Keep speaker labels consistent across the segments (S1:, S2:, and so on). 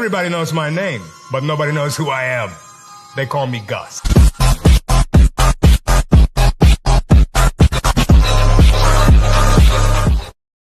S1: Everybody knows my name, but nobody knows who I am. They call me Gus.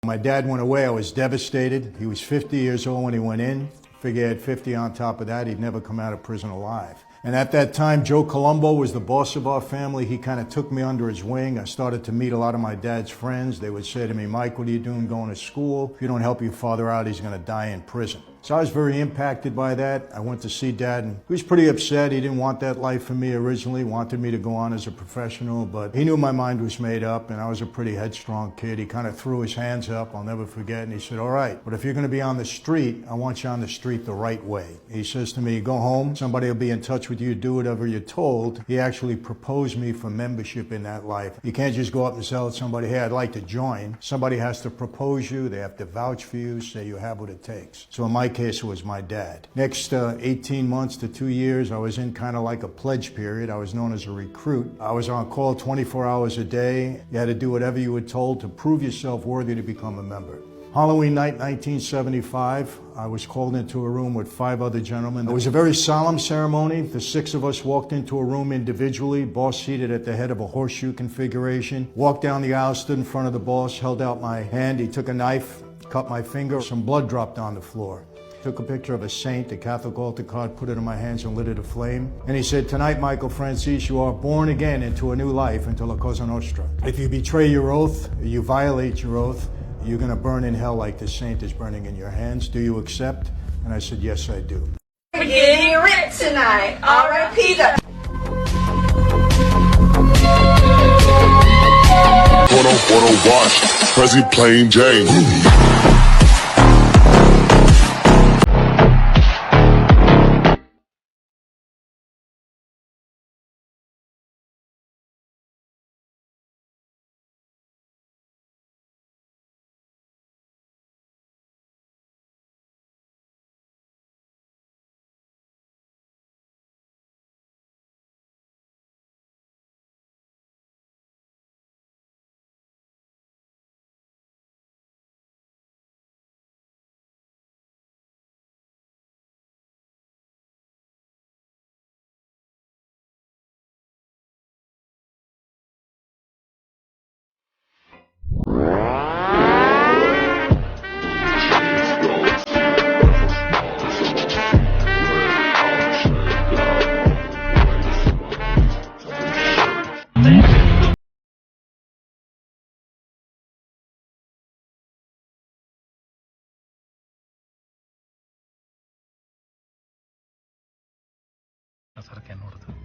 S2: My dad went away, I was devastated. He was 50 years old when he went in. Figure he had 50 on top of that, he'd never come out of prison alive. And at that time, Joe Colombo was the boss of our family. He kind of took me under his wing. I started to meet a lot of my dad's friends. They would say to me, Mike, what are you doing going to school? If you don't help your father out, he's gonna die in prison. So I was very impacted by that. I went to see Dad, and he was pretty upset. He didn't want that life for me originally, wanted me to go on as a professional, but he knew my mind was made up, and I was a pretty headstrong kid. He kind of threw his hands up, I'll never forget, and he said, all right, but if you're gonna be on the street, I want you on the street the right way. He says to me, go home, somebody will be in touch with you, do whatever you're told. He actually proposed me for membership in that life. You can't just go up and tell somebody, hey, I'd like to join. Somebody has to propose you, they have to vouch for you, say you have what it takes. So in my case, it was my dad. Next 18 months to 2 years, I was in kind of like a pledge period. I was known as a recruit. I was on call 24 hours a day. You had to do whatever you were told to prove yourself worthy to become a member. Halloween night, 1975, I was called into a room with 5 other gentlemen. It was a very solemn ceremony. The 6 of us walked into a room individually, boss seated at the head of a horseshoe configuration. Walked down the aisle, stood in front of the boss, held out my hand. He took a knife, cut my finger. Some blood dropped on the floor. Took a picture of a saint, a Catholic altar card, put it in my hands and lit it aflame. And he said, tonight, Michael Francis, you are born again into a new life, into La Cosa Nostra. If you betray your oath, or you violate your oath, you're gonna burn in hell like the saint is burning in your hands. Do you accept? And I said, yes, I do.
S3: We're getting ripped tonight. All right, Peter.
S4: Wanna watch Prezi Plain Jane.
S5: Acerquen orada.